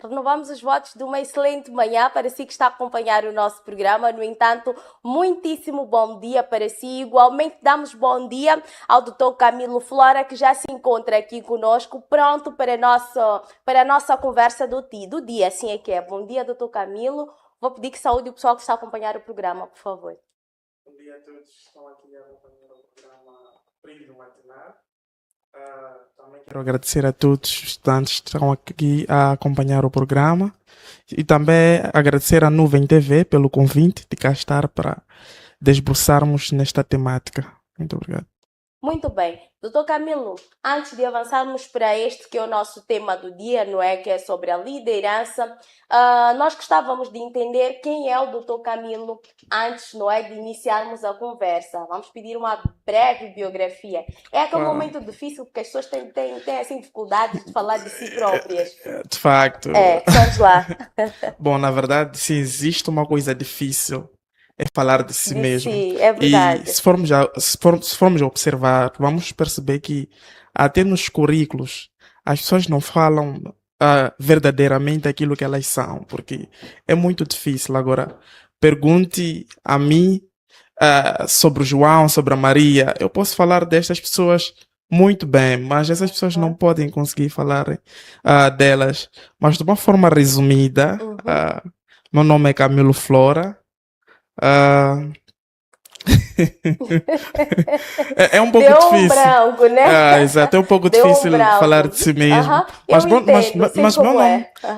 renovamos os votos de uma excelente manhã para si que está a acompanhar o nosso programa. No entanto, muitíssimo bom dia para si. Igualmente damos bom dia ao Dr. Camilo Flora, que já se encontra aqui conosco, pronto para a nossa conversa do dia. Assim é que é. Bom dia, Dr. Camilo. Vou pedir que saúde o pessoal que está a acompanhar o programa, por favor. Bom dia a todos que estão aqui a acompanhar o programa Brilho Matinal. Também quero agradecer a todos os estudantes que estão aqui a acompanhar o programa e também agradecer à Nuvem TV pelo convite de cá estar para desbruçarmos nesta temática. Muito obrigado. Muito bem. Doutor Camilo, antes de avançarmos para este que é o nosso tema do dia, não é? Que é sobre a liderança, nós gostávamos de entender quem é o Doutor Camilo antes, não é? De iniciarmos a conversa. Vamos pedir uma breve biografia. É aquele momento difícil porque as pessoas têm assim, dificuldades de falar de si próprias. De facto. Vamos lá. Bom, na verdade, se existe uma coisa difícil, é falar de si mesmo. Sim, é verdade. E se formos a observar, vamos perceber que até nos currículos as pessoas não falam verdadeiramente aquilo que elas são, porque é muito difícil. Agora, pergunte a mim sobre o João, sobre a Maria. Eu posso falar destas pessoas muito bem, mas essas pessoas não podem conseguir falar delas. Mas de uma forma resumida, meu nome é Camilo Flora. É um pouco difícil. Branco, né? Exato, é um pouco difícil falar de si mesmo.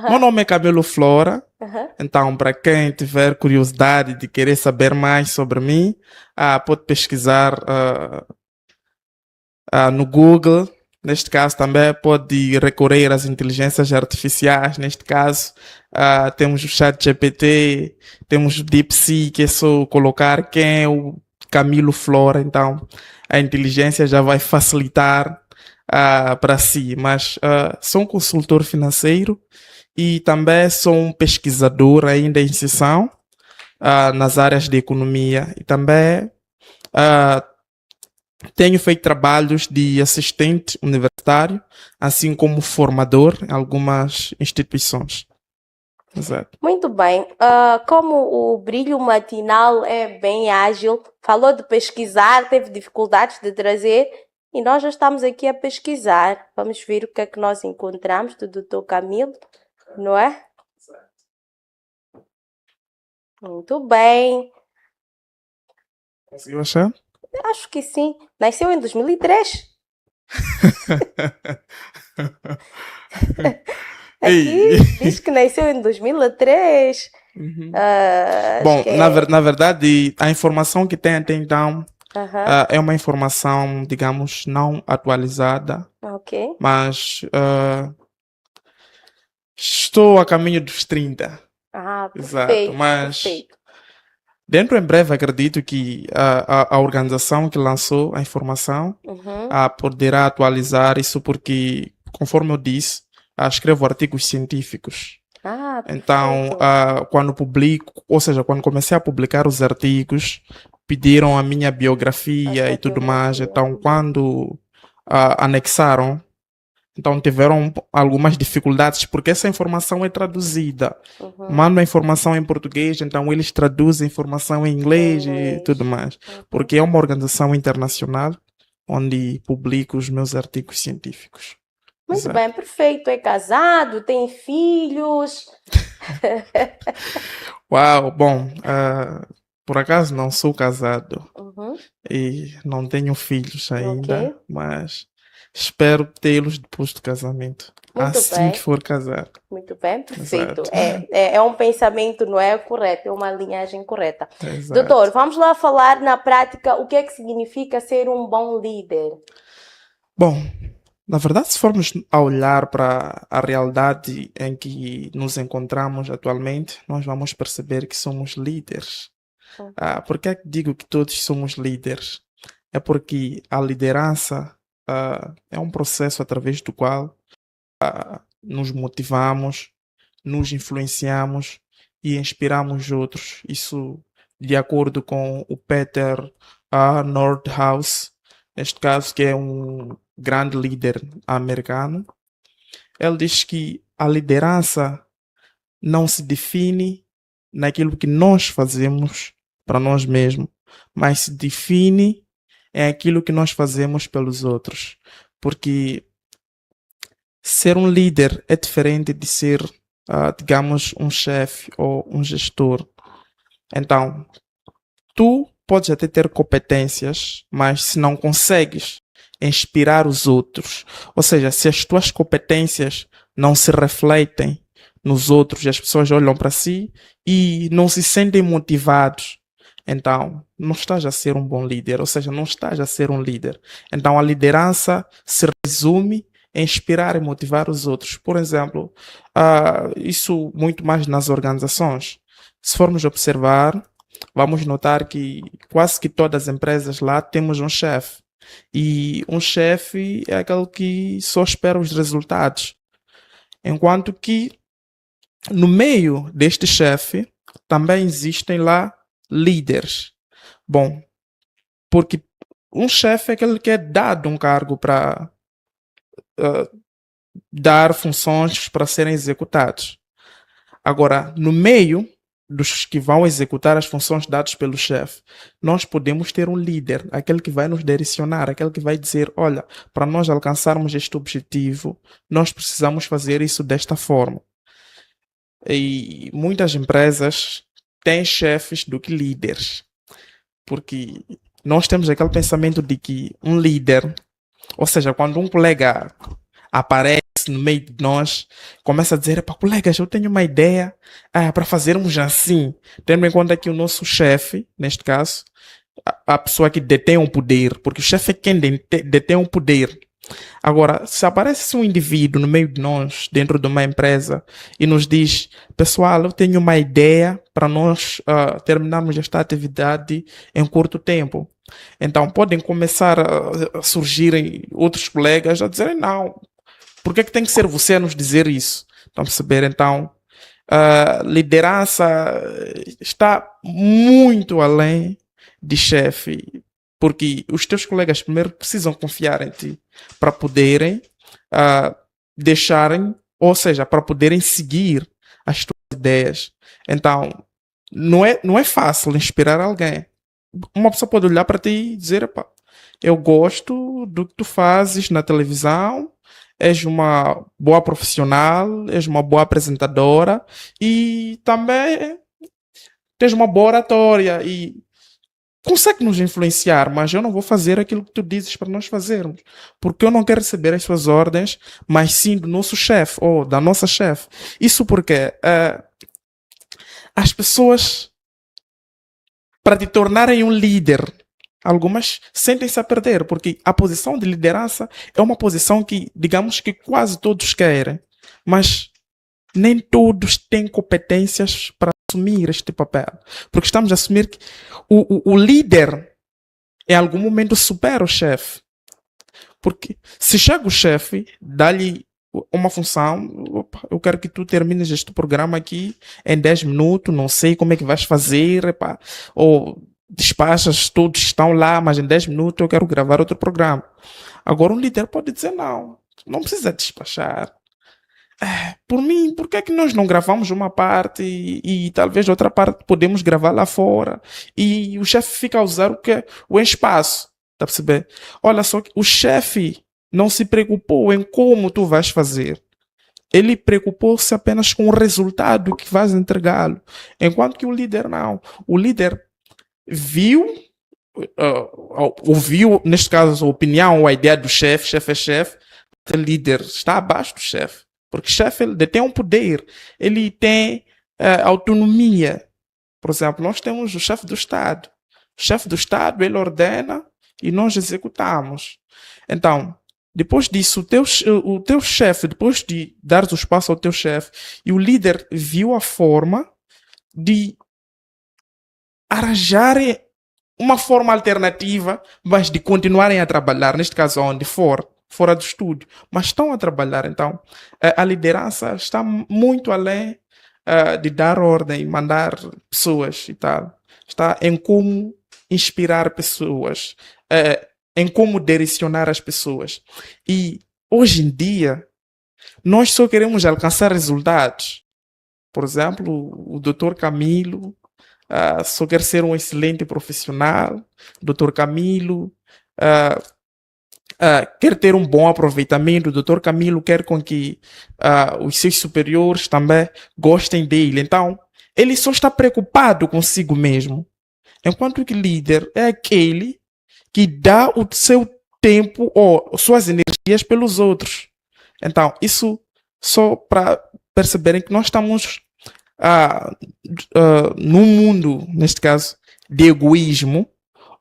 Meu nome é Camilo Flora. Então, para quem tiver curiosidade de querer saber mais sobre mim, pode pesquisar no Google. Neste caso, também pode recorrer às inteligências artificiais. Neste caso, temos o ChatGPT, temos o DeepSeek, que é só colocar quem é o Camilo Flora. Então, a inteligência já vai facilitar para si. Mas sou um consultor financeiro e também sou um pesquisador ainda em sessão nas áreas de economia. E também tenho feito trabalhos de assistente universitário, assim como formador em algumas instituições. Exato. Muito bem. Como o Brilho Matinal é bem ágil, falou de pesquisar, teve dificuldades de trazer, e nós já estamos aqui a pesquisar. Vamos ver o que é que nós encontramos do Dr. Camilo, não é? Exato. Muito bem. Conseguiu achar? Acho que sim. Nasceu em 2003. Aqui diz que nasceu em 2003. Bom, na verdade, a informação que tem até então é uma informação, digamos, não atualizada. Ok. Mas estou a caminho dos 30. Perfeito. Exato, mas perfeito. Dentro em breve acredito que a organização que lançou a informação poderá atualizar isso porque, conforme eu disse, escrevo artigos científicos. Então, quando publico, ou seja, quando comecei a publicar os artigos, pediram a minha biografia e tudo mais. Então, quando anexaram, então tiveram algumas dificuldades, porque essa informação é traduzida. Mandam a informação em português, então eles traduzem a informação em inglês e tudo mais. Porque é uma organização internacional onde publico os meus artigos científicos. Muito bem, perfeito. É casado, tem filhos? Uau, bom, por acaso não sou casado e não tenho filhos ainda, mas espero tê-los depois do casamento. Muito assim bem. que for casar. Muito bem, perfeito. Exato. É um pensamento, não é correto, é uma linhagem correta. Exato. Doutor, vamos lá falar na prática o que é que significa ser um bom líder. Bom, na verdade, se formos a olhar para a realidade em que nos encontramos atualmente, nós vamos perceber que somos líderes. Por que é que digo que todos somos líderes? É porque a liderança é um processo através do qual nos motivamos, nos influenciamos e inspiramos outros. Isso de acordo com o Peter Nordhaus, neste caso, que é um grande líder americano. Ele diz que a liderança não se define naquilo que nós fazemos para nós mesmos, mas se define em aquilo que nós fazemos pelos outros. Porque ser um líder é diferente de ser, digamos, um chefe ou um gestor. Então, tu podes até ter competências, mas se não consegues inspirar os outros, ou seja, se as tuas competências não se refletem nos outros e as pessoas olham para si e não se sentem motivados, então não estás a ser um bom líder, ou seja, não estás a ser um líder. Então a liderança se resume em inspirar e motivar os outros. Por exemplo, isso muito mais nas organizações. Se formos observar, vamos notar que quase que todas as empresas lá temos um chefe. E um chefe é aquele que só espera os resultados. Enquanto que no meio deste chefe também existem lá líderes. Bom, porque um chefe é aquele que é dado um cargo para dar funções para serem executadas. Agora, no meio dos que vão executar as funções dadas pelo chefe, nós podemos ter um líder, aquele que vai nos direcionar, aquele que vai dizer, olha, para nós alcançarmos este objetivo, nós precisamos fazer isso desta forma. E muitas empresas têm chefes do que líderes, porque nós temos aquele pensamento de que um líder, ou seja, quando um colega aparece no meio de nós, começa a dizer, para colegas, eu tenho uma ideia para fazermos assim, tendo em conta que o nosso chefe, neste caso, a pessoa que detém o poder, porque o chefe é quem detém o poder. Agora, se aparece um indivíduo no meio de nós, dentro de uma empresa, e nos diz, pessoal, eu tenho uma ideia para nós terminarmos esta atividade em curto tempo. Então, podem começar a surgirem outros colegas a dizerem, não, por que tem que ser você a nos dizer isso? Estão a perceber? Então, a liderança está muito além de chefe, porque os teus colegas primeiro precisam confiar em ti para poderem deixarem, ou seja, para poderem seguir as tuas ideias. Então, não é fácil inspirar alguém. Uma pessoa pode olhar para ti e dizer, eu gosto do que tu fazes na televisão, és uma boa profissional, és uma boa apresentadora e também tens uma boa oratória e consegue nos influenciar, mas eu não vou fazer aquilo que tu dizes para nós fazermos, porque eu não quero receber as suas ordens, mas sim do nosso chefe ou da nossa chefe. Isso porque as pessoas, para te tornarem um líder, algumas sentem-se a perder, porque a posição de liderança é uma posição que, digamos que quase todos querem, mas nem todos têm competências para assumir este papel. Porque estamos a assumir que o líder, em algum momento, supera o chefe. Porque se chega o chefe, dá-lhe uma função, eu quero que tu termines este programa aqui em 10 minutos, não sei como é que vais fazer, ou despachas, todos estão lá, mas em 10 minutos eu quero gravar outro programa. Agora um líder pode dizer, não precisa despachar. Por mim, por que é que nós não gravamos uma parte e talvez outra parte podemos gravar lá fora e o chefe fica a usar o espaço, tá a perceber? Olha só, o chefe não se preocupou em como tu vais fazer. Ele preocupou-se apenas com o resultado que vais entregá-lo. Enquanto que o líder não. O líder viu, ouviu, neste caso, a opinião ou a ideia do chefe, chefe é chefe, o líder está abaixo do chefe. Porque o chefe ele detém um poder, ele tem autonomia. Por exemplo, nós temos o chefe do Estado. O chefe do Estado, ele ordena e nós executamos. Então, depois disso, o teu chefe, depois de dar o espaço ao teu chefe, e o líder viu a forma de arranjarem uma forma alternativa, mas de continuarem a trabalhar, neste caso, onde for, fora do estúdio, mas estão a trabalhar. Então, a liderança está muito além de dar ordem, mandar pessoas e tal. Está em como inspirar pessoas, em como direcionar as pessoas. E hoje em dia, nós só queremos alcançar resultados. Por exemplo, o Dr. Camilo só quer ser um excelente profissional. O Dr. Camilo quer ter um bom aproveitamento. O Dr. Camilo quer com que os seus superiores também gostem dele. Então, ele só está preocupado consigo mesmo. Enquanto que líder é aquele que dá o seu tempo ou suas energias pelos outros. Então, isso só para perceberem que nós estamos num mundo, neste caso, de egoísmo,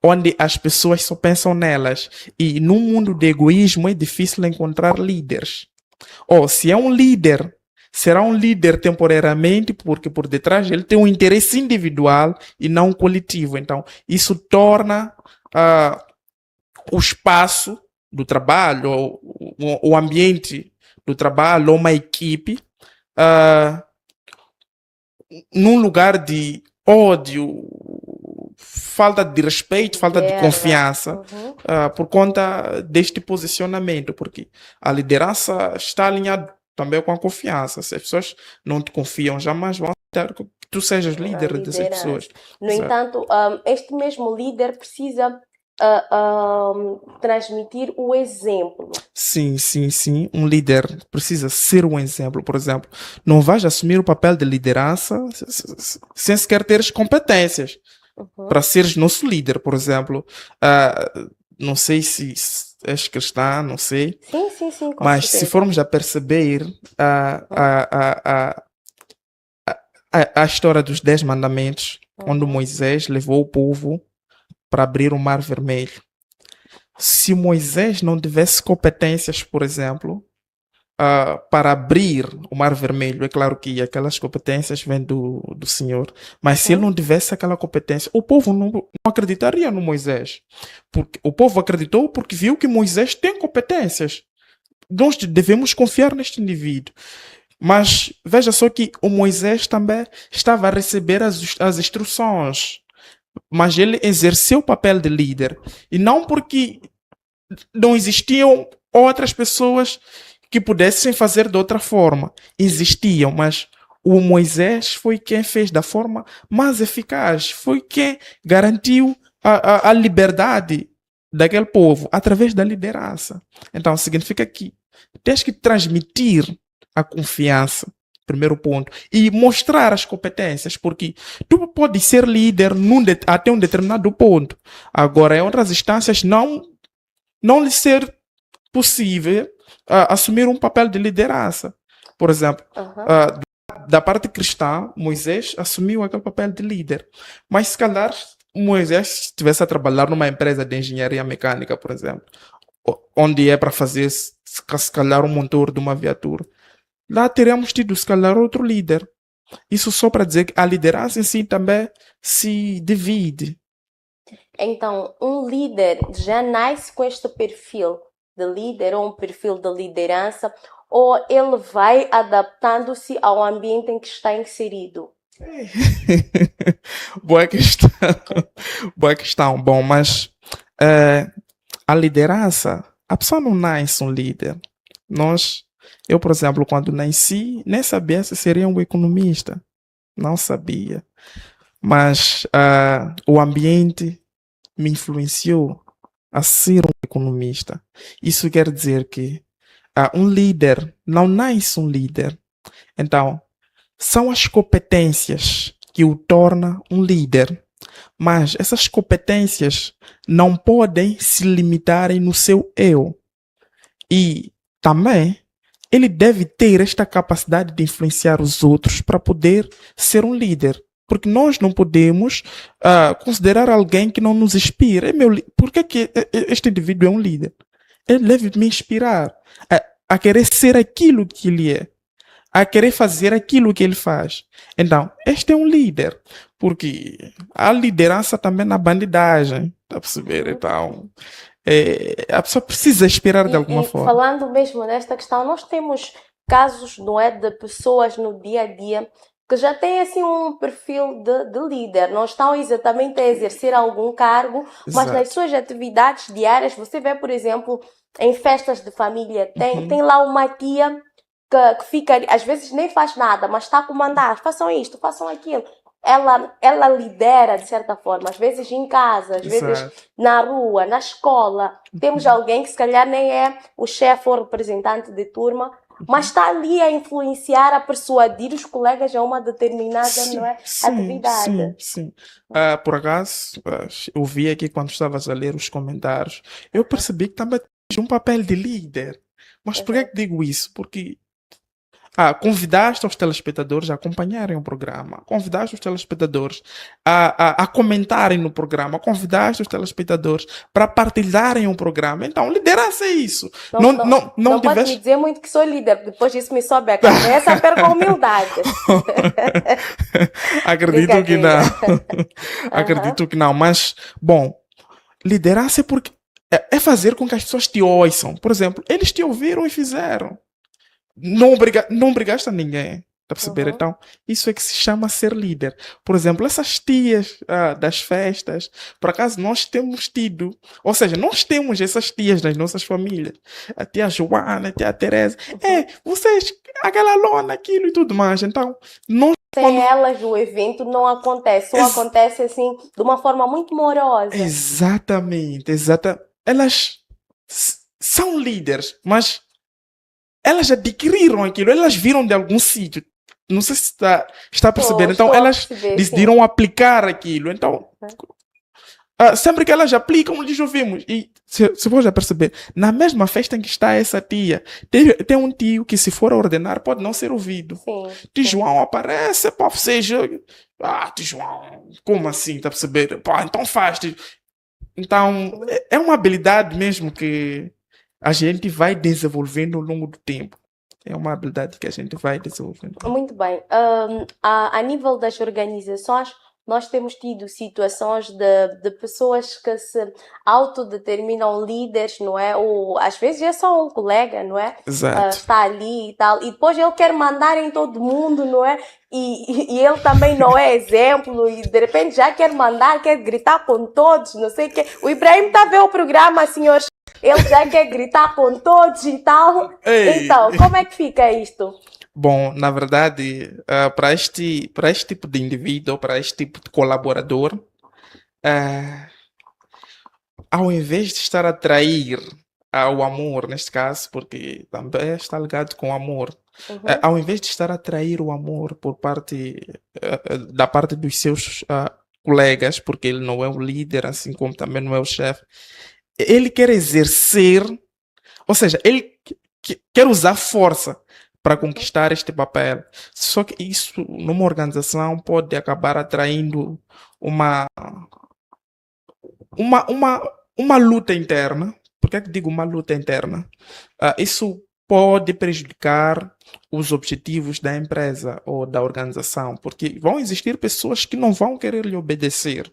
onde as pessoas só pensam nelas. E num mundo de egoísmo é difícil encontrar líderes. Ou se é um líder, será um líder temporariamente, porque por detrás ele tem um interesse individual e não coletivo. Então, isso torna o espaço do trabalho, o ambiente do trabalho, ou uma equipe, num lugar de ódio, falta de respeito, falta de confiança, por conta deste posicionamento, porque a liderança está alinhada também com a confiança. Se as pessoas não te confiam, jamais vão aceitar que tu sejas líder dessas pessoas. No entanto, este mesmo líder precisa transmitir o exemplo. Sim. Um líder precisa ser um exemplo. Por exemplo, não vais assumir o papel de liderança sem sequer teres competências para seres nosso líder. Por exemplo, não sei se és cristã, não sei. Sim, mas se formos a perceber a história dos 10 mandamentos, onde Moisés levou o povo para abrir o Mar Vermelho. Se Moisés não tivesse competências, por exemplo, para abrir o Mar Vermelho, é claro que aquelas competências vêm do Senhor, mas se ele não tivesse aquela competência, o povo não acreditaria no Moisés. Porque o povo acreditou porque viu que Moisés tem competências. Nós devemos confiar neste indivíduo. Mas veja só que o Moisés também estava a receber as instruções. Mas ele exerceu o papel de líder. E não porque não existiam outras pessoas que pudessem fazer de outra forma. Existiam, mas o Moisés foi quem fez da forma mais eficaz. Foi quem garantiu a liberdade daquele povo através da liderança. Então, significa que tens que transmitir a confiança. Primeiro ponto. E mostrar as competências, porque tu pode ser líder até um determinado ponto. Agora, em outras instâncias, não lhe ser possível assumir um papel de liderança. Por exemplo, da parte cristã, Moisés assumiu aquele papel de líder. Mas se calhar Moisés estivesse a trabalhar numa empresa de engenharia mecânica, por exemplo, onde é para fazer, se calhar, um motor de uma viatura. Lá teríamos tido, se calhar, outro líder. Isso só para dizer que a liderança em si também se divide. Então, um líder já nasce com este perfil de líder ou um perfil de liderança, ou ele vai adaptando-se ao ambiente em que está inserido? Boa questão. Boa questão. Bom, mas a liderança, a pessoa não nasce um líder. Eu, por exemplo, quando nasci, nem sabia se seria um economista. Não sabia. Mas o ambiente me influenciou a ser um economista. Isso quer dizer que um líder não nasce um líder. Então, são as competências que o tornam um líder. Mas essas competências não podem se limitarem no seu eu. E também ele deve ter esta capacidade de influenciar os outros para poder ser um líder. Porque nós não podemos considerar alguém que não nos inspira. Por que este indivíduo é um líder? Ele deve me inspirar a querer ser aquilo que ele é, a querer fazer aquilo que ele faz. Então, este é um líder. Porque há liderança também na bandidagem. Está a perceber? Então, a pessoa precisa inspirar de alguma forma. Falando mesmo desta questão, nós temos casos, não é, de pessoas no dia a dia que já têm assim um perfil de líder, não estão exatamente a exercer algum cargo, mas nas suas atividades diárias, você vê, por exemplo, em festas de família, tem lá uma tia que fica, às vezes nem faz nada, mas está a comandar, façam isto, façam aquilo. Ela lidera, de certa forma, às vezes em casa, às vezes Exato. na rua, na escola. Temos alguém que se calhar nem é o chefe ou representante de turma, mas está ali a influenciar, a persuadir os colegas a uma determinada, não é, atividade. Sim. Por acaso, eu vi aqui quando estavas a ler os comentários, eu percebi que também tens um papel de líder. Mas por que digo isso? Porque convidaste os telespectadores a acompanharem o programa, convidaste os telespectadores a comentarem no programa, convidaste os telespectadores para partilharem o programa. Então, liderança é isso. Não pode me dizer muito que sou líder, depois disso me sobe a cabeça, perco a humildade. Acredito que não. Acredito que não, mas, bom, liderança é porque é fazer com que as pessoas te ouçam. Por exemplo, eles te ouviram e fizeram. Não obrigaste a ninguém. Tá a perceber? Então, isso é que se chama ser líder. Por exemplo, essas tias das festas, por acaso nós temos tido, ou seja, nós temos essas tias nas nossas famílias. A tia Joana, a tia Teresa. Vocês, aquela lona, aquilo e tudo mais. Então, nós. Sem elas, o evento não acontece. Ou acontece assim, de uma forma muito morosa. Exatamente. Elas são líderes, mas elas adquiriram aquilo, elas viram de algum sítio. Não sei se está a perceber. Então, elas decidiram aplicar aquilo. Então, sempre que elas aplicam, eles ouvimos. E se você perceber, na mesma festa em que está essa tia, tem um tio que, se for a ordenar, pode não ser ouvido. Tio João aparece, ou seja, tio João, como assim? Está a perceber? Então faz. Então, é uma habilidade mesmo que a gente vai desenvolvendo ao longo do tempo. É uma habilidade que a gente vai desenvolvendo. Muito bem. A nível das organizações, nós temos tido situações de pessoas que se autodeterminam líderes, não é? Ou às vezes é só um colega, não é? Exato. Está ali e tal. E depois ele quer mandar em todo mundo, não é? E ele também não é exemplo. E de repente já quer mandar, quer gritar com todos, não sei o quê. O Ibrahim está a ver o programa, senhores. Ele já quer gritar com todos e tal. Então, como é que fica isto? Bom, na verdade, para este tipo de indivíduo, para este tipo de colaborador, ao invés de estar a atrair o amor, neste caso, porque também está ligado com o amor, ao invés de estar a atrair o amor por parte da parte dos seus colegas, porque ele não é o líder, assim como também não é o chefe, ele quer exercer, ou seja, ele quer usar força para conquistar este papel. Só que isso, numa organização, pode acabar atraindo uma luta interna. Por que digo uma luta interna? Isso pode prejudicar os objetivos da empresa ou da organização, porque vão existir pessoas que não vão querer lhe obedecer.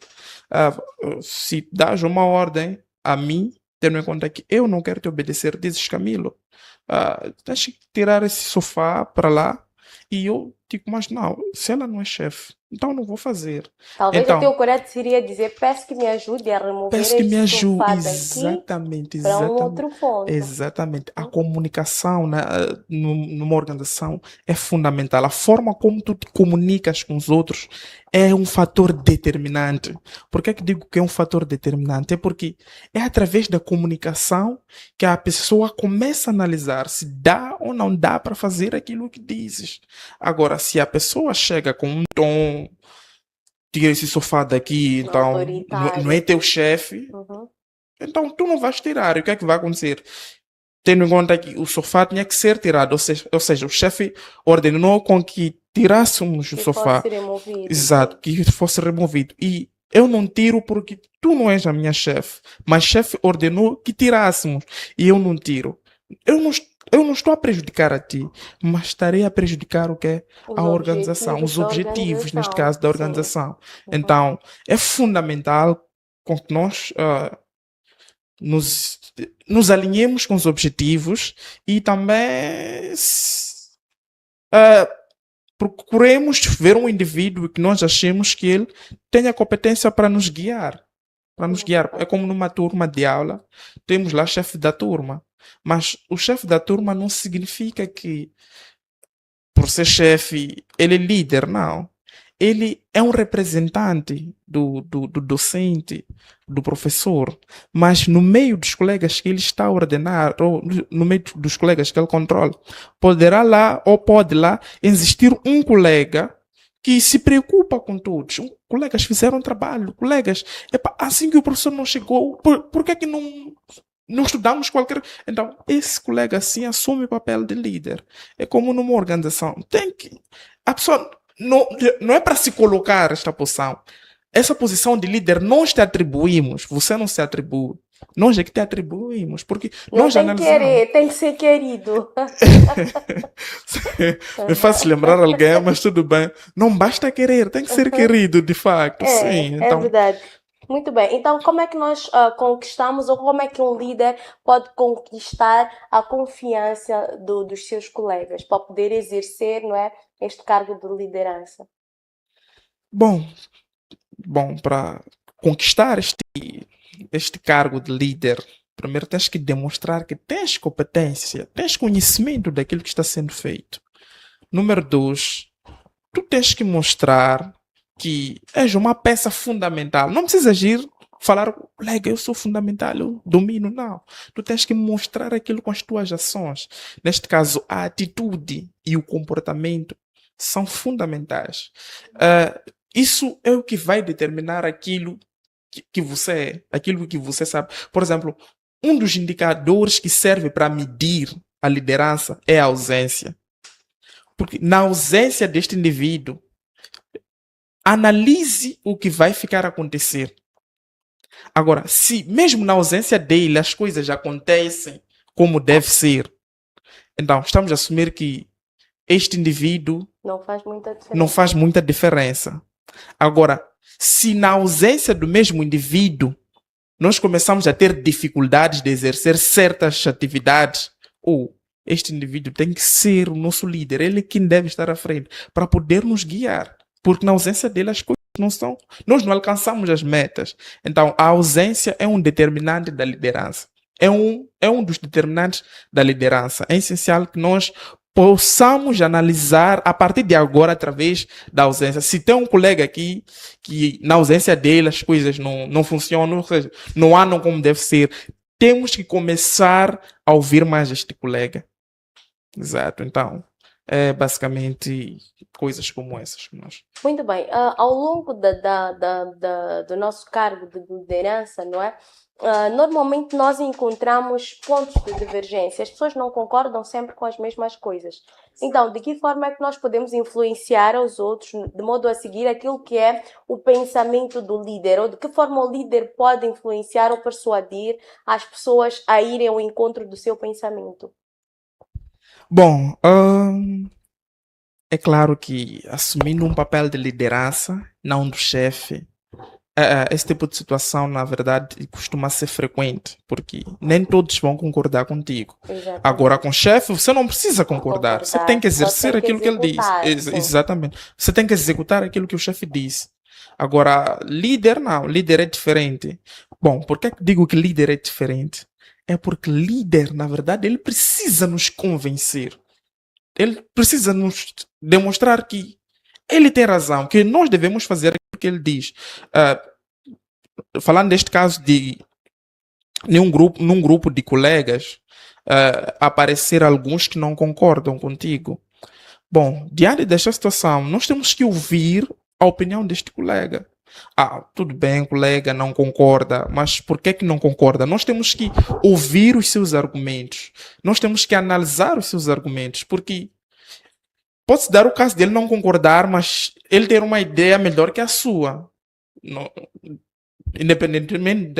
Se dás uma ordem a mim, tendo em conta que eu não quero te obedecer, dizes, Camilo, tens que tirar esse sofá para lá. E eu digo, mas não, se ela não é chefe, então não vou fazer. Talvez o teu correto seria dizer, peço que me ajude a remover esse sofá daqui para um outro ponto. Exatamente. A comunicação numa organização é fundamental. A forma como tu te comunicas com os outros é um fator determinante. Por que digo que é um fator determinante? É porque é através da comunicação que a pessoa começa a analisar se dá ou não dá para fazer aquilo que dizes. Agora, se a pessoa chega com um tom, tira esse sofá daqui, então não é teu chefe, então tu não vais tirar. E o que é que vai acontecer? Tendo em conta que o sofá tinha que ser tirado, ou seja, o chefe ordenou com que tirássemos o sofá. Fosse removido. Exato, que fosse removido. E eu não tiro porque tu não és a minha chefe, mas chefe ordenou que tirássemos e eu não tiro. Eu não estou a prejudicar a ti, mas estarei a prejudicar o quê? A organização, os objetivos, neste caso, da organização. Então, é fundamental com que nós nos alinhemos com os objetivos e também procuremos ver um indivíduo que nós achemos que ele tenha competência para nos guiar. É como numa turma de aula, temos lá chefe da turma. Mas o chefe da turma não significa que por ser chefe, ele é líder, não. Ele é um representante do docente, do professor, mas no meio dos colegas que ele está a ordenar, ou no meio dos colegas que ele controla, poderá lá, ou pode lá, existir um colega que se preocupa com todos. Colegas fizeram trabalho, colegas, epa, assim que o professor não chegou, por que não estudamos qualquer. Então, esse colega assim assume o papel de líder. É como numa organização. Tem que. A pessoa não é para se colocar esta posição. Essa posição de líder nós te atribuímos. Você não se atribui. Nós é que te atribuímos. Porque Não nós tem analisamos. querer, tem que ser querido. Me faz lembrar alguém, mas tudo bem. Não basta querer, tem que ser querido, de facto. Sim, É então. verdade. Muito bem. Então, como é que nós conquistamos ou como é que um líder pode conquistar a confiança dos seus colegas para poder exercer, não é, este cargo de liderança? Bom, para conquistar este cargo de líder, primeiro tens que demonstrar que tens competência, tens conhecimento daquilo que está sendo feito. Número 2, tu tens que mostrar que és uma peça fundamental. Não precisas ir falar, colega, eu sou fundamental, eu domino, não. Tu tens que mostrar aquilo com as tuas ações. Neste caso, a atitude e o comportamento são fundamentais. Isso é o que vai determinar aquilo que você é, aquilo que você sabe. Por exemplo, um dos indicadores que serve para medir a liderança é a ausência. Porque na ausência deste indivíduo, analise o que vai ficar a acontecer. Agora, se mesmo na ausência dele as coisas acontecem como deve ser, então estamos a assumir que este indivíduo não faz muita diferença. Agora, se na ausência do mesmo indivíduo nós começamos a ter dificuldades de exercer certas atividades, ou este indivíduo tem que ser o nosso líder, ele é quem deve estar à frente para poder nos guiar, porque na ausência dele as coisas não são, nós não alcançamos as metas. Então a ausência é um determinante da liderança, é um dos determinantes da liderança. É essencial que nós possamos analisar a partir de agora através da ausência. Se tem um colega aqui que na ausência dele as coisas não funcionam, ou seja, não andam como deve ser, temos que começar a ouvir mais este colega. Exato, então é basicamente coisas como essas. Muito bem, ao longo do nosso cargo de liderança, não é? Normalmente nós encontramos pontos de divergência. As pessoas não concordam sempre com as mesmas coisas. Então, de que forma é que nós podemos influenciar os outros de modo a seguir aquilo que é o pensamento do líder? Ou de que forma o líder pode influenciar ou persuadir as pessoas a irem ao encontro do seu pensamento? Bom, é claro que assumindo um papel de liderança, não do chefe, esse tipo de situação, na verdade, costuma ser frequente, porque nem todos vão concordar contigo. Exatamente. Agora, com o chefe, você não precisa concordar. Você tem que exercer aquilo que ele diz. Exatamente. Você tem que executar aquilo que o chefe diz. Agora, líder não. Líder é diferente. Bom, por que digo que líder é diferente? É porque líder, na verdade, ele precisa nos convencer. Ele precisa nos demonstrar que ele tem razão, que nós devemos fazer aquilo que ele diz. Falando neste caso de num grupo de colegas, aparecer alguns que não concordam contigo. Bom, diante desta situação, nós temos que ouvir a opinião deste colega. Tudo bem, colega, não concorda, mas por que não concorda? Nós temos que ouvir os seus argumentos. Nós temos que analisar os seus argumentos, porque pode-se dar o caso dele não concordar, mas ele ter uma ideia melhor que a sua. Independentemente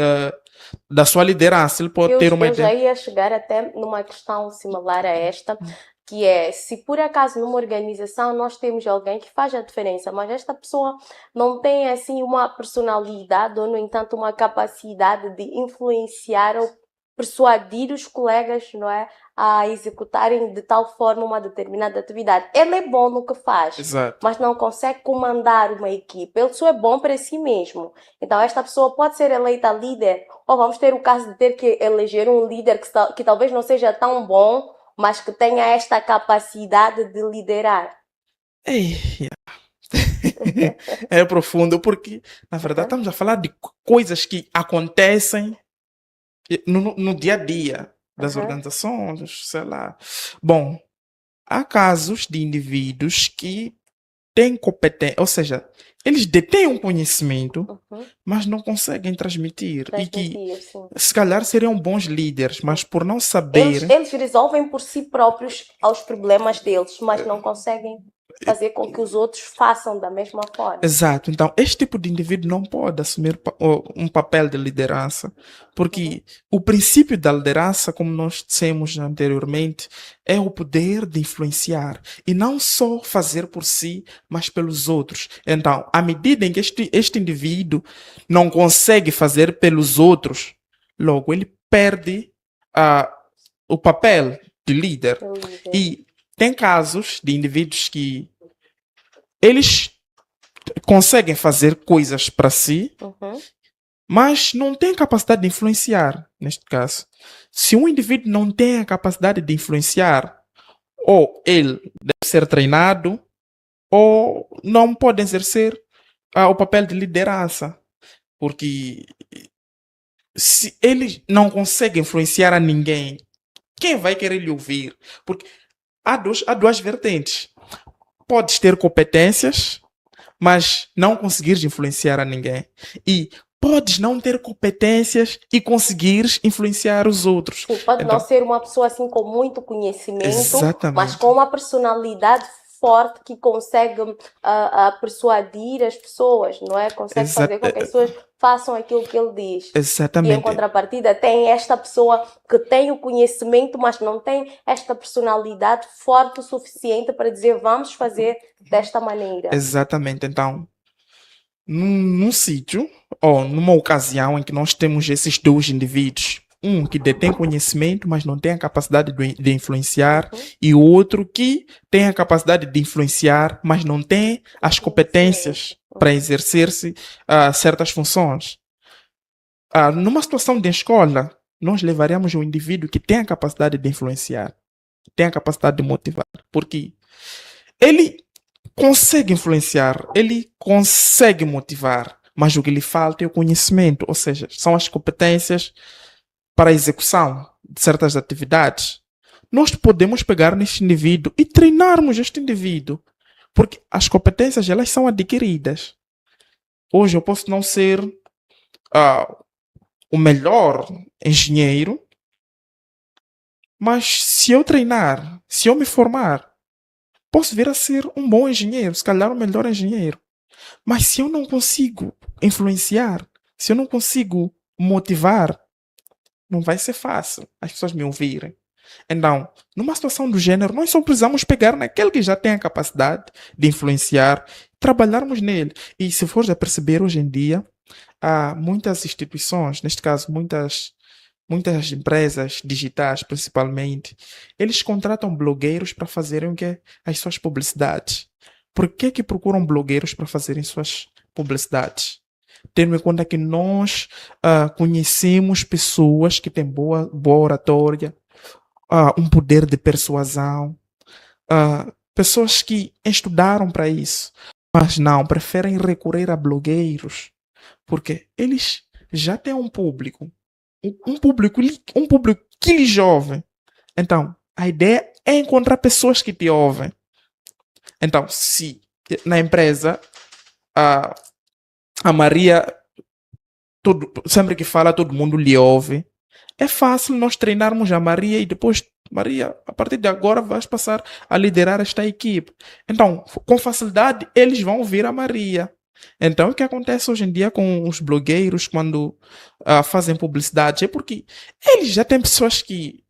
da sua liderança, ele pode ter uma ideia. Eu já ia chegar até numa questão similar a esta, que é, se por acaso numa organização nós temos alguém que faz a diferença, mas esta pessoa não tem assim uma personalidade ou, no entanto, uma capacidade de influenciar ou persuadir os colegas, não é, a executarem de tal forma uma determinada atividade. Ele é bom no que faz, Exato. Mas não consegue comandar uma equipe. Ele só é bom para si mesmo. Então esta pessoa pode ser eleita líder, ou vamos ter o caso de ter que eleger um líder que talvez não seja tão bom, mas que tenha esta capacidade de liderar? Ei, é profundo, porque, na verdade, estamos a falar de coisas que acontecem no dia a dia das organizações, sei lá. Bom, há casos de indivíduos que têm competência, ou seja, eles detêm um conhecimento, mas não conseguem transmitir. E que, sim. se calhar, seriam bons líderes, mas por não saber... Eles resolvem por si próprios os problemas deles, mas não conseguem fazer com que os outros façam da mesma forma. Exato. Então, este tipo de indivíduo não pode assumir um papel de liderança, porque o princípio da liderança, como nós dissemos anteriormente, é o poder de influenciar e não só fazer por si, mas pelos outros. Então, à medida em que este indivíduo não consegue fazer pelos outros, logo ele perde o papel de líder. E tem casos de indivíduos que eles conseguem fazer coisas para si, mas não têm capacidade de influenciar, neste caso. Se um indivíduo não tem a capacidade de influenciar, ou ele deve ser treinado, ou não pode exercer o papel de liderança. Porque se ele não consegue influenciar a ninguém, quem vai querer lhe ouvir? Porque há duas vertentes. Podes ter competências, mas não conseguires influenciar a ninguém. E podes não ter competências e conseguires influenciar os outros. Sim, pode não ser uma pessoa assim com muito conhecimento, exatamente, mas com uma personalidade forte que consegue persuadir as pessoas, não é? Consegue fazer com que as pessoas façam aquilo que ele diz. Exatamente. E em contrapartida tem esta pessoa que tem o conhecimento, mas não tem esta personalidade forte o suficiente para dizer vamos fazer desta maneira. Exatamente. Então, num sítio ou numa ocasião em que nós temos esses dois indivíduos, um que detém conhecimento, mas não tem a capacidade de influenciar, e o outro que tem a capacidade de influenciar, mas não tem as competências para exercer-se certas funções. Numa situação de escola, nós levaríamos um indivíduo que tem a capacidade de influenciar, tem a capacidade de motivar, porque ele consegue influenciar, ele consegue motivar, mas o que lhe falta é o conhecimento, ou seja, são as competências para a execução de certas atividades. Nós podemos pegar neste indivíduo e treinarmos este indivíduo, porque as competências elas são adquiridas. Hoje eu posso não ser o melhor engenheiro, mas se eu treinar, se eu me formar, posso vir a ser um bom engenheiro, se calhar o melhor engenheiro. Mas se eu não consigo influenciar, se eu não consigo motivar, não vai ser fácil as pessoas me ouvirem. Então, numa situação do gênero, nós só precisamos pegar naquele que já tem a capacidade de influenciar, trabalharmos nele. E se fores a perceber, hoje em dia, há muitas instituições, neste caso, muitas empresas digitais, principalmente, eles contratam blogueiros para fazerem o que? As suas publicidades. Por que procuram blogueiros para fazerem suas publicidades? Tendo em conta que nós conhecemos pessoas que têm boa oratória, um poder de persuasão, pessoas que estudaram para isso, mas não, preferem recorrer a blogueiros, porque eles já têm um público que lhe jovem. Então, a ideia é encontrar pessoas que te ouvem. Então, se na empresa a Maria, sempre que fala, todo mundo lhe ouve, é fácil nós treinarmos a Maria e depois, Maria, a partir de agora vais passar a liderar esta equipe. Então, com facilidade, eles vão ouvir a Maria. Então, o que acontece hoje em dia com os blogueiros quando fazem publicidade é porque eles já têm pessoas que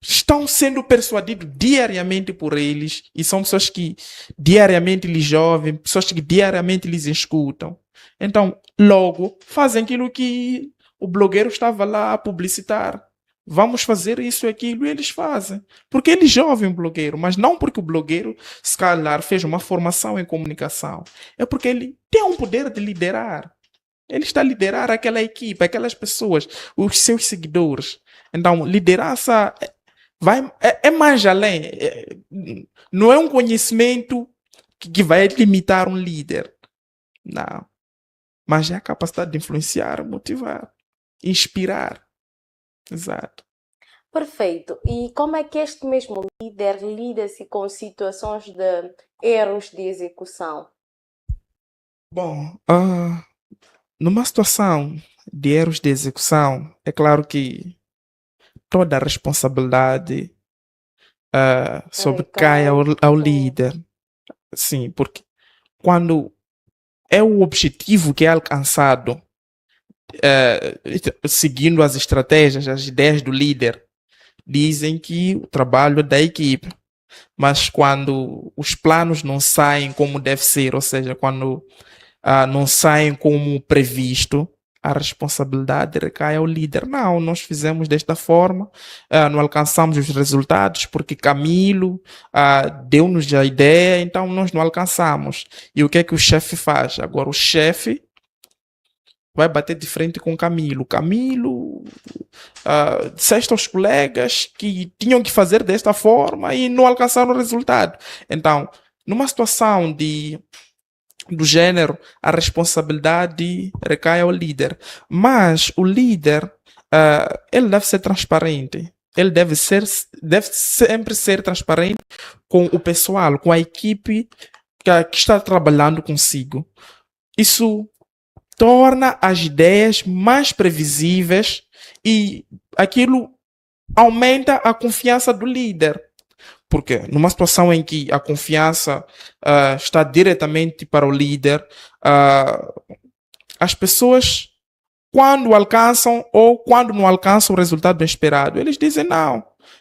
estão sendo persuadidos diariamente por eles e são pessoas que diariamente lhes ouvem, pessoas que diariamente lhes escutam. Então, logo, fazem aquilo que o blogueiro estava lá a publicitar. Vamos fazer isso e aquilo, e eles fazem. Porque eles ouvem o blogueiro, mas não porque o blogueiro, se calhar, fez uma formação em comunicação. É porque ele tem um poder de liderar. Ele está a liderar aquela equipe, aquelas pessoas, os seus seguidores. Então, liderança É mais além. Não é um conhecimento que vai limitar um líder. Não. Mas é a capacidade de influenciar, motivar, inspirar. Exato. Perfeito. E como é que este mesmo líder lida-se com situações de erros de execução? Bom, numa situação de erros de execução, é claro que toda a responsabilidade sobrecai ao líder. Sim, porque quando é o objetivo que é alcançado, seguindo as estratégias, as ideias do líder, dizem que o trabalho é da equipe. Mas quando os planos não saem como deve ser, ou seja, quando não saem como previsto, a responsabilidade recai ao líder. Não, nós fizemos desta forma, não alcançamos os resultados porque Camilo deu-nos a ideia, então nós não alcançamos. E o que é que o chefe faz? Agora o chefe vai bater de frente com Camilo. Camilo, disseste aos colegas que tinham que fazer desta forma e não alcançaram o resultado. Então, numa situação do gênero, a responsabilidade recai ao líder. Mas o líder, ele deve ser transparente. Ele deve sempre ser transparente com o pessoal, com a equipe que está trabalhando consigo. Isso torna as ideias mais previsíveis e aquilo aumenta a confiança do líder. Porque numa situação em que a confiança está diretamente para o líder, as pessoas, quando alcançam ou quando não alcançam o resultado esperado, eles dizem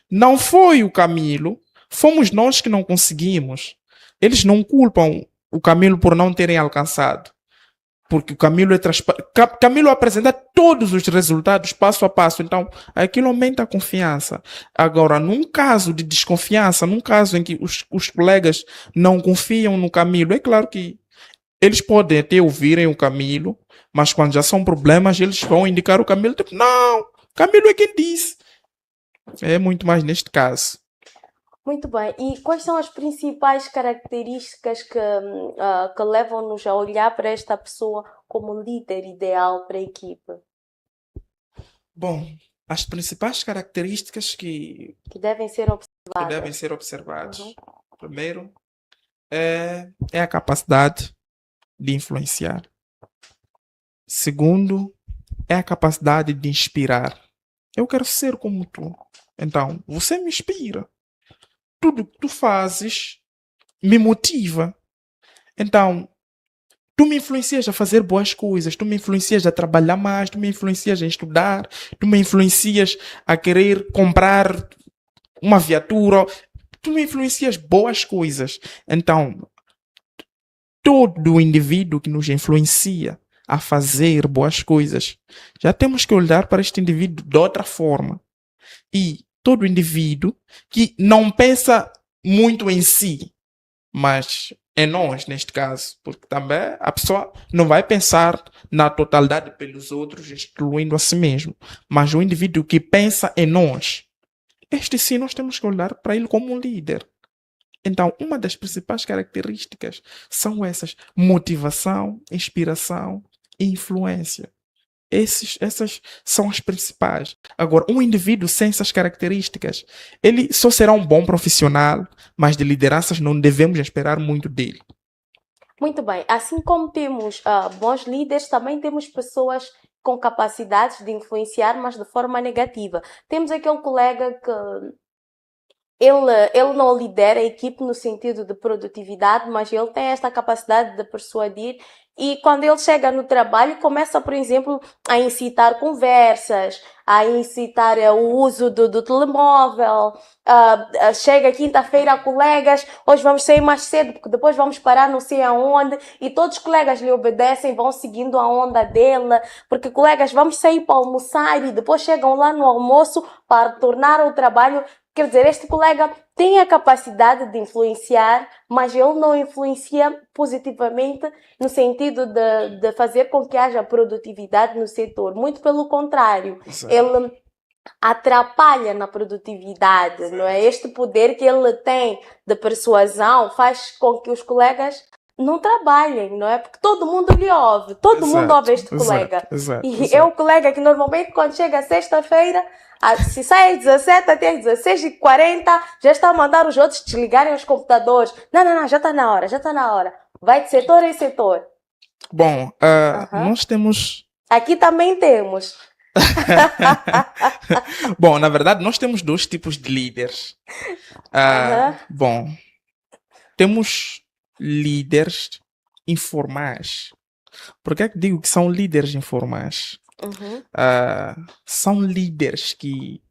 não foi o Camilo, fomos nós que não conseguimos. Eles não culpam o Camilo por não terem alcançado. Porque o Camilo é transparente. Camilo apresenta todos os resultados passo a passo. Então, aquilo aumenta a confiança. Agora, num caso de desconfiança, num caso em que os colegas não confiam no Camilo, é claro que eles podem até ouvirem o Camilo, mas quando já são problemas, eles vão indicar o Camilo. Tipo, não, Camilo é quem disse. É muito mais neste caso. Muito bem. E quais são as principais características que levam-nos a olhar para esta pessoa como líder ideal para a equipe? Bom, as principais características que devem ser observadas. Uhum. Primeiro, é a capacidade de influenciar. Segundo, é a capacidade de inspirar. Eu quero ser como tu. Então, você me inspira. Tudo que tu fazes me motiva. Então, tu me influencias a fazer boas coisas, tu me influencias a trabalhar mais, tu me influencias a estudar, tu me influencias a querer comprar uma viatura, tu me influencias boas coisas. Então, todo indivíduo que nos influencia a fazer boas coisas, já temos que olhar para este indivíduo de outra forma. E todo indivíduo que não pensa muito em si, mas em nós, neste caso, porque também a pessoa não vai pensar na totalidade pelos outros, excluindo a si mesmo, mas o indivíduo que pensa em nós, este sim nós temos que olhar para ele como um líder. Então, uma das principais características são essas: motivação, inspiração e influência. Essas são as principais. Agora, um indivíduo sem essas características, ele só será um bom profissional, mas de lideranças não devemos esperar muito dele. Muito bem. Assim como temos bons líderes, também temos pessoas com capacidades de influenciar, mas de forma negativa. Temos aquele colega que ele não lidera a equipe no sentido de produtividade, mas ele tem esta capacidade de persuadir e quando ele chega no trabalho começa, por exemplo, a incitar conversas, a incitar o uso do telemóvel, chega quinta-feira, colegas, hoje vamos sair mais cedo porque depois vamos parar não sei aonde e todos os colegas lhe obedecem, vão seguindo a onda dele, porque colegas, vamos sair para almoçar e depois chegam lá no almoço para tornar o trabalho. Quer dizer, este colega tem a capacidade de influenciar, mas ele não influencia positivamente no sentido de fazer com que haja produtividade no setor. Muito pelo contrário. Exato. atrapalha na produtividade, não é? Este poder que ele tem de persuasão faz com que os colegas não trabalhem, não é? Porque todo mundo lhe ouve, todo mundo ouve este colega. E é o colega que normalmente quando chega sexta-feira, se sai às 17 até às 16h40, já está a mandar os outros desligarem os computadores. Não, já está na hora. Vai de setor em setor. Bom, nós temos... Aqui também temos. Bom, na verdade, nós temos dois tipos de líderes. Bom, temos líderes informais. Por que é que digo que são líderes informais? São líderes que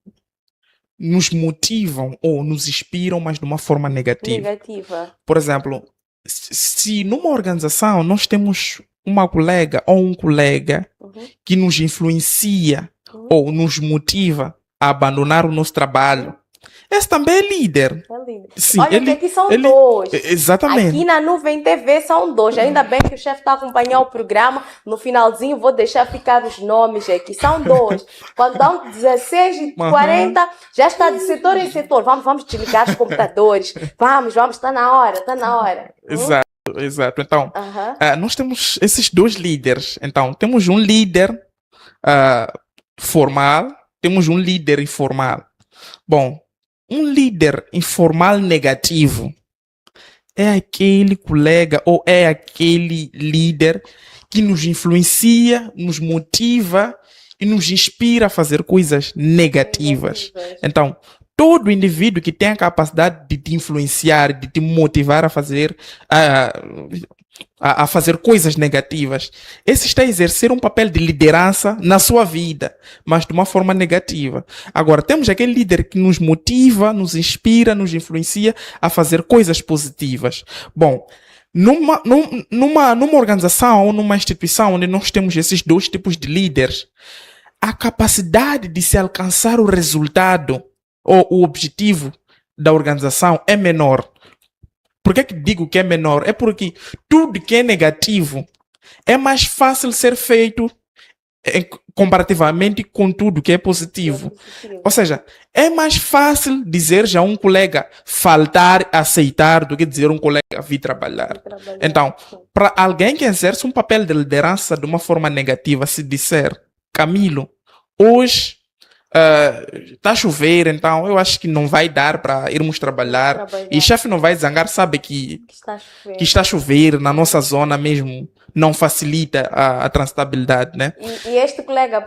nos motivam ou nos inspiram, mas de uma forma negativa. Por exemplo, se numa organização nós temos uma colega ou um colega que nos influencia ou nos motiva a abandonar o nosso trabalho, esse também é líder. Sim, olha que aqui são dois. Exatamente. Aqui na Nuvem TV são dois. Ainda bem que o chefe está a acompanhar o programa. No finalzinho vou deixar ficar os nomes aqui. São dois. Quando dão 16h40, já está de setor em setor. Vamos desligar os computadores. Vamos, está na hora. Exato. Então, nós temos esses dois líderes. Então, temos um líder formal, temos um líder informal. Bom, um líder informal negativo é aquele colega ou é aquele líder que nos influencia, nos motiva e nos inspira a fazer coisas negativas. Então, todo indivíduo que tem a capacidade de te influenciar, de te motivar a fazer coisas negativas, esse está a exercer um papel de liderança na sua vida, mas de uma forma negativa. Agora, temos aquele líder que nos motiva, nos inspira, nos influencia a fazer coisas positivas. Bom, numa organização ou numa instituição onde nós temos esses dois tipos de líderes, a capacidade de se alcançar o resultado ou o objetivo da organização é menor. Por que digo que é menor? É porque tudo que é negativo é mais fácil ser feito comparativamente com tudo que é positivo. Ou seja, é mais fácil dizer já um colega faltar, aceitar, do que dizer um colega vir trabalhar. Então, para alguém que exerce um papel de liderança de uma forma negativa, se disser, Camilo, hoje está a chover, então eu acho que não vai dar para irmos trabalhar. E o chefe não vai zangar, sabe que está a chover na nossa zona mesmo, não facilita a transitabilidade, né? E este colega,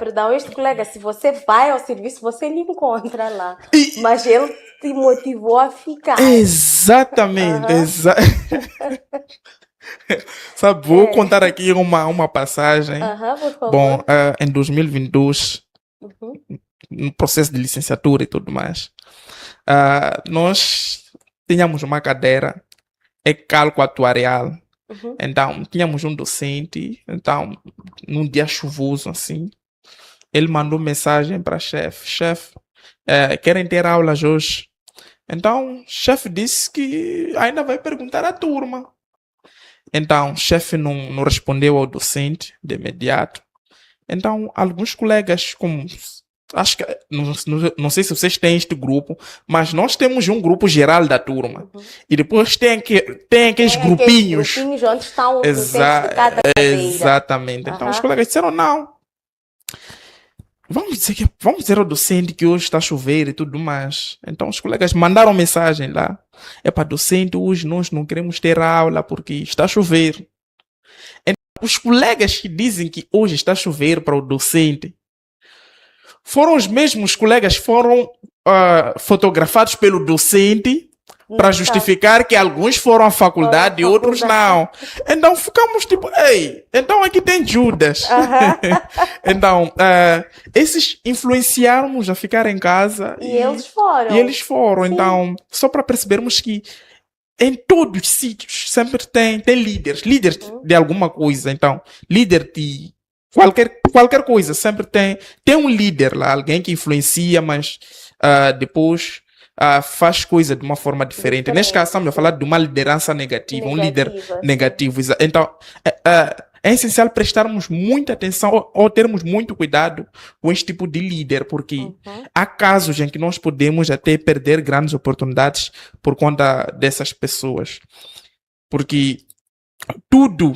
se você vai ao serviço, você lhe encontra lá. Mas ele te motivou a ficar. Exatamente. Sabe, vou contar aqui uma passagem. Por favor. Bom, em 2022, no processo de licenciatura e tudo mais, nós tínhamos uma cadeira, cálculo atuarial. Então, tínhamos um docente, então, num dia chuvoso, assim, ele mandou mensagem para chefe, querem ter aulas hoje? Então, o chefe disse que ainda vai perguntar à turma. Então, o chefe não respondeu ao docente de imediato. Então, alguns colegas, como... Acho que, não sei se vocês têm este grupo, mas nós temos um grupo geral da turma. E depois tem aqueles grupinhos. Onde estão os de cada cadeira. Exatamente. Então os colegas disseram, não. Vamos dizer ao docente que hoje está a chover e tudo mais. Então os colegas mandaram mensagem lá. Para docente, hoje nós não queremos ter aula porque está a chover. Então, os colegas que dizem que hoje está a chover para o docente, foram os mesmos colegas que foram fotografados pelo docente para justificar que alguns foram à faculdade e outros não. Então ficamos tipo, então aqui tem Judas. Então, esses influenciaram-nos a ficar em casa. E eles foram. Sim. Então, só para percebermos que em todos os sítios sempre tem líderes de alguma coisa. Então, líder de qualquer coisa, sempre tem um líder lá, alguém que influencia, mas depois faz coisa de uma forma diferente. Neste caso, estamos a falar de uma liderança negativa, um líder negativo. Então, é essencial prestarmos muita atenção ou termos muito cuidado com este tipo de líder, porque há casos em que nós podemos até perder grandes oportunidades por conta dessas pessoas. Porque tudo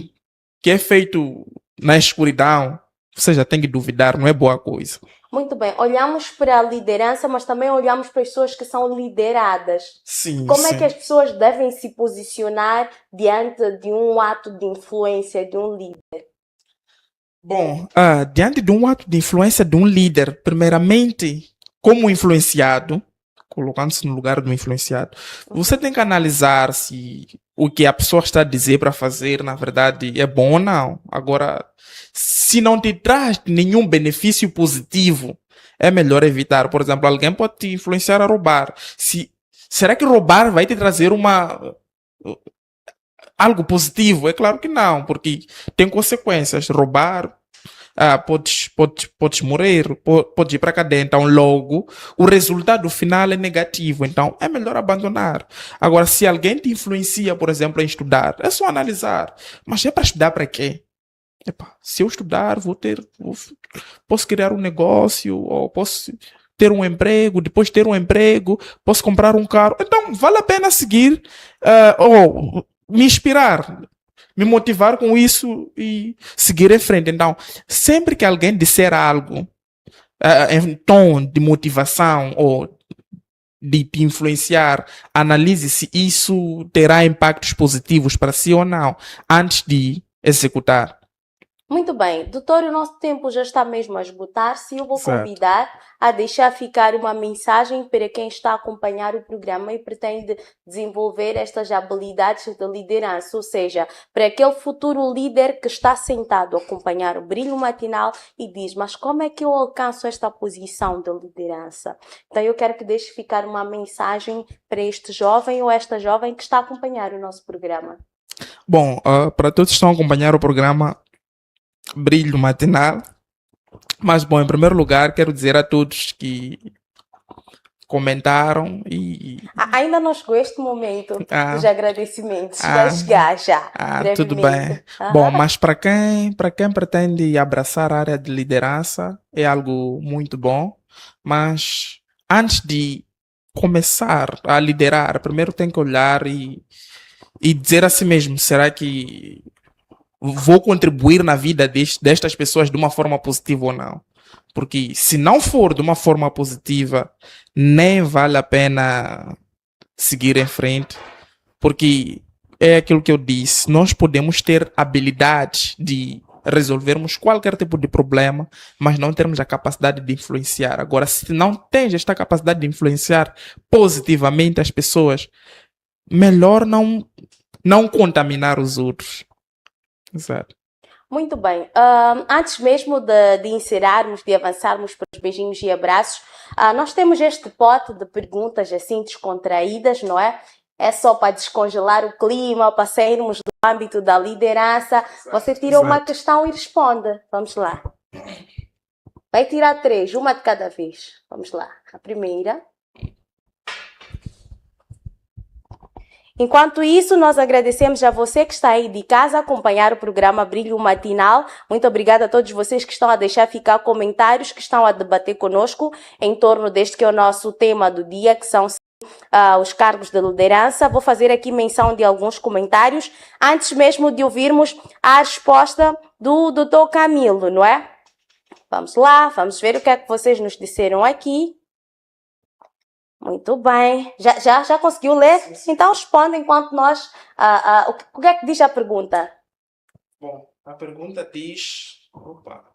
que é feito na escuridão, você já tem que duvidar, não é boa coisa. Muito bem, olhamos para a liderança, mas também olhamos para as pessoas que são lideradas. Sim, Como sim. é que as pessoas devem se posicionar diante de um ato de influência de um líder? Bom, diante de um ato de influência de um líder, primeiramente, como influenciado, colocando-se no lugar do influenciado, você tem que analisar se o que a pessoa está a dizer para fazer, na verdade, é bom ou não. Agora, se não te traz nenhum benefício positivo, é melhor evitar. Por exemplo, alguém pode te influenciar a roubar. Será que roubar vai te trazer algo positivo? É claro que não, porque tem consequências. Roubar, podes morrer, podes ir para a cadeia. Então, logo, o resultado final é negativo. Então, é melhor abandonar. Agora, se alguém te influencia, por exemplo, em estudar, é só analisar. Mas é para estudar para quê? Epa, se eu estudar, posso criar um negócio, ou posso ter um emprego, depois ter um emprego, posso comprar um carro. Então, vale a pena seguir, ou me inspirar, me motivar com isso e seguir em frente. Então, sempre que alguém disser algo em tom de motivação ou de te influenciar, analise se isso terá impactos positivos para si ou não, antes de executar. Muito bem, doutor, o nosso tempo já está mesmo a esgotar-se e eu vou Certo. convidar a deixar ficar uma mensagem para quem está a acompanhar o programa e pretende desenvolver estas habilidades de liderança, ou seja, para aquele futuro líder que está sentado a acompanhar o Brilho Matinal e diz, mas como é que eu alcanço esta posição de liderança? Então eu quero que deixe ficar uma mensagem para este jovem ou esta jovem que está a acompanhar o nosso programa. Bom, para todos que estão a acompanhar o programa Brilho Matinal, mas bom, em primeiro lugar, quero dizer a todos que comentaram e... Ainda não chegou este momento dos agradecimentos. ah, Vai chegar já, tudo brevemente. bem. Bom, mas para quem pretende abraçar a área de liderança, é algo muito bom, mas antes de começar a liderar, primeiro tem que olhar e dizer a si mesmo, será que vou contribuir na vida destas pessoas de uma forma positiva ou não? Porque se não for de uma forma positiva, nem vale a pena seguir em frente, porque é aquilo que eu disse, nós podemos ter habilidade de resolvermos qualquer tipo de problema, mas não termos a capacidade de influenciar. Agora, se não tens esta capacidade de influenciar positivamente as pessoas, melhor não contaminar os outros. Exato. Muito bem. Antes mesmo de encerrarmos, de avançarmos para os beijinhos e abraços, nós temos este pote de perguntas assim descontraídas, não é? É só para descongelar o clima, para sairmos do âmbito da liderança. Você tira uma questão e responde. Vamos lá. Vai tirar 3, uma de cada vez. Vamos lá. A primeira. Enquanto isso, nós agradecemos a você que está aí de casa a acompanhar o programa Brilho Matinal. Muito obrigada a todos vocês que estão a deixar ficar comentários, que estão a debater conosco em torno deste que é o nosso tema do dia, que são os cargos de liderança. Vou fazer aqui menção de alguns comentários, antes mesmo de ouvirmos a resposta do Dr. Camilo, não é? Vamos lá, vamos ver o que é que vocês nos disseram aqui. Muito bem. Já conseguiu ler? Então responda enquanto nós... o que é que diz a pergunta? Bom, a pergunta diz... Opa.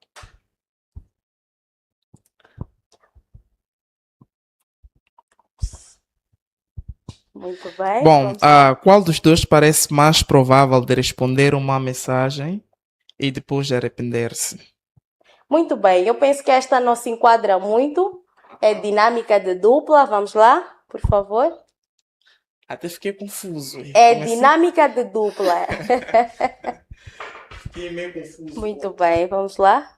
Muito bem. Bom, qual dos dois parece mais provável de responder uma mensagem e depois de arrepender-se? Muito bem. Eu penso que esta não se enquadra muito. É dinâmica de dupla. Vamos lá, por favor. Até fiquei confuso. É dinâmica de dupla. Fiquei meio confuso. Muito bem, vamos lá.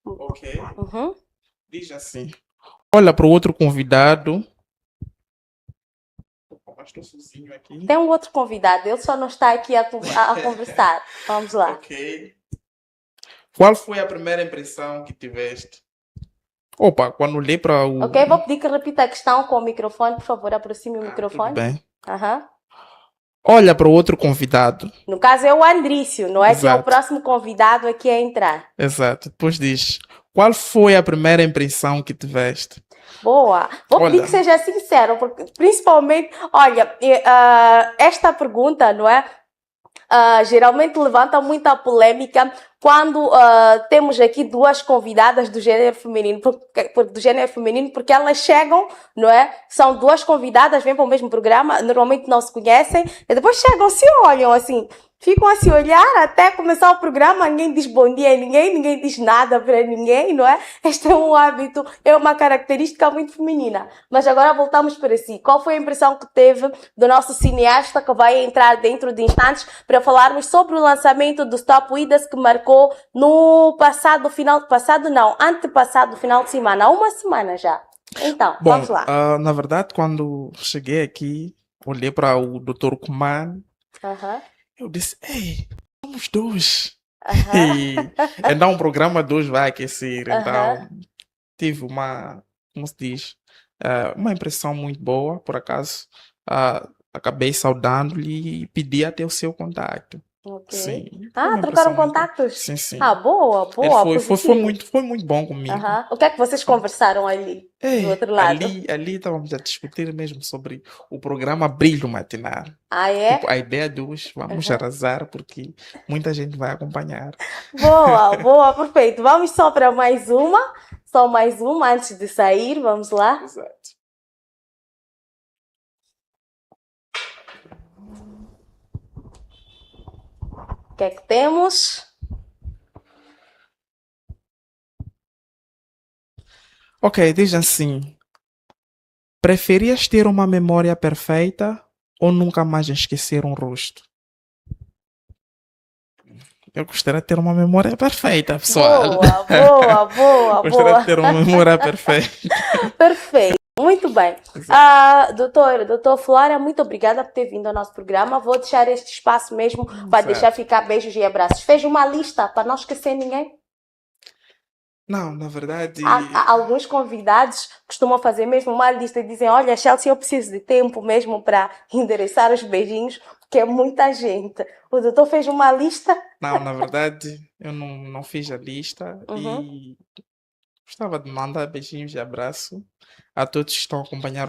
Ok. Diz assim. Olha para o outro convidado. estou sozinho aqui. Tem um outro convidado, ele só não está aqui a conversar. Vamos lá. Ok. Qual foi a primeira impressão que tiveste? Opa, quando olhei para o... Ok, vou pedir que repita a questão com o microfone, por favor, aproxime o microfone. Tudo bem. Aham. Olha para o outro convidado. No caso é o Andrício, não é? Que é o Exato. próximo convidado aqui a entrar. Exato. Depois diz, qual foi a primeira impressão que tiveste? Boa. Vou pedir Olha. que seja sincero, porque principalmente, olha, esta pergunta, não é? Geralmente levanta muita polêmica quando temos aqui duas convidadas do gênero feminino, porque elas chegam, não é? São duas convidadas, vêm para o mesmo programa, normalmente não se conhecem, e depois chegam, se olham assim, ficam a se olhar até começar o programa, ninguém diz bom dia a ninguém, ninguém diz nada para ninguém, não é? Este é um hábito, é uma característica muito feminina. Mas agora voltamos para si. Qual foi a impressão que teve do nosso cineasta que vai entrar dentro de instantes para falarmos sobre o lançamento do Stop Widas que marcou no antepassado final de semana, há uma semana já. Então, Bom, vamos lá. na verdade, quando cheguei aqui, olhei para o Dr. Kuman, eu disse, ei, somos dois. E então o programa 2 vai aquecer. Então tive como se diz, uma impressão muito boa, por acaso. Acabei saudando-lhe e pedi até o seu contato. Okay. Sim. Trocaram contactos? Sim, sim. Boa. Foi muito bom comigo. O que é que vocês conversaram ali, do outro lado? Ali estávamos a discutir mesmo sobre o programa Brilho Matinal. É? Tipo, a ideia de hoje, vamos arrasar, porque muita gente vai acompanhar. Boa, perfeito. Vamos só para mais uma antes de sair, vamos lá. Exato. O que é que temos? Ok, diz assim. Preferias ter uma memória perfeita ou nunca mais esquecer um rosto? Eu gostaria de ter uma memória perfeita, pessoal. Boa. Gostaria de ter uma memória perfeita. Perfeito. Muito bem. Doutor Flora, muito obrigada por ter vindo ao nosso programa. Vou deixar este espaço mesmo para deixar ficar beijos e abraços. Fez uma lista para não esquecer ninguém? Não, na verdade... Alguns convidados costumam fazer mesmo uma lista e dizem, olha, Chelsea, eu preciso de tempo mesmo para endereçar os beijinhos, porque é muita gente. O doutor fez uma lista? Não, na verdade, eu não fiz a lista e gostava de mandar beijinhos e abraço a todos que estão a acompanhar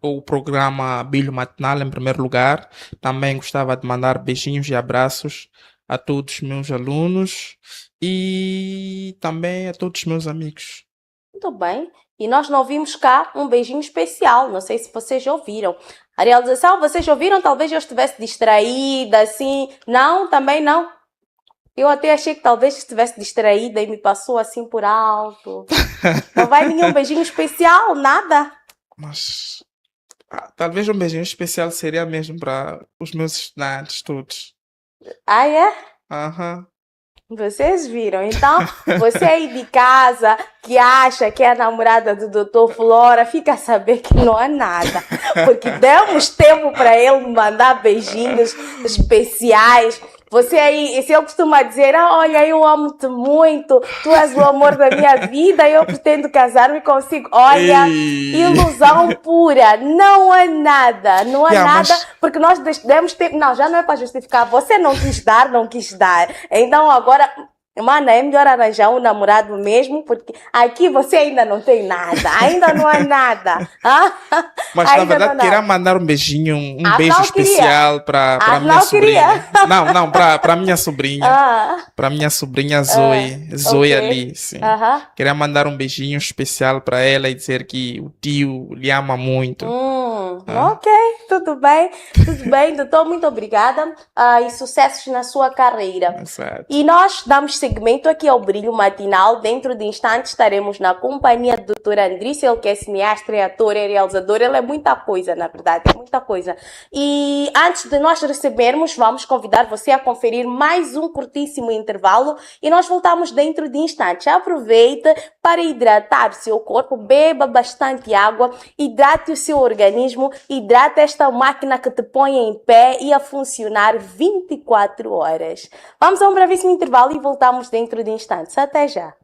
o programa Brilho Matinal, em primeiro lugar. Também gostava de mandar beijinhos e abraços a todos os meus alunos e também a todos os meus amigos. Muito bem. E nós não vimos cá um beijinho especial. Não sei se vocês ouviram. A realização, vocês ouviram? Talvez eu estivesse distraída, assim. Não, também não. Eu até achei que talvez estivesse distraída e me passou assim por alto. Não vai nenhum beijinho especial, nada. Mas talvez um beijinho especial seria mesmo para os meus estudantes todos. É? Vocês viram? Então, você aí de casa que acha que é a namorada do Dr. Flora, fica a saber que não é nada. Porque demos tempo para ele mandar beijinhos especiais. Você aí, se eu costumo dizer, olha, eu amo-te muito, tu és o amor da minha vida, eu pretendo casar-me consigo. Olha, ilusão pura, não é nada, porque nós demos tempo. Não, já não é para justificar, você não quis dar. Então agora, mano, é melhor arranjar um namorado mesmo, porque aqui você ainda não tem nada, ainda não é nada. Mas na verdade, queria mandar um beijinho, beijo especial para minha sobrinha. Não, para minha sobrinha. Para minha sobrinha Zoe ali, sim. Queria mandar um beijinho especial para ela e dizer que o tio lhe ama muito. Ok, tudo bem, doutor, muito obrigada e sucessos na sua carreira. Exato. E nós damos seguimento aqui ao Brilho Matinal. Dentro de instantes estaremos na companhia do Dr. Andrício, ele que é cineasta, é ator, é realizador, ele é muita coisa, na verdade, é muita coisa. E antes de nós recebermos, vamos convidar você a conferir mais um curtíssimo intervalo e nós voltamos dentro de instantes. Aproveite para hidratar o seu corpo, beba bastante água, hidrate o seu organismo, hidrate esta esta máquina que te põe em pé e a funcionar 24 horas. Vamos a um brevíssimo intervalo e voltamos dentro de instantes. Até já!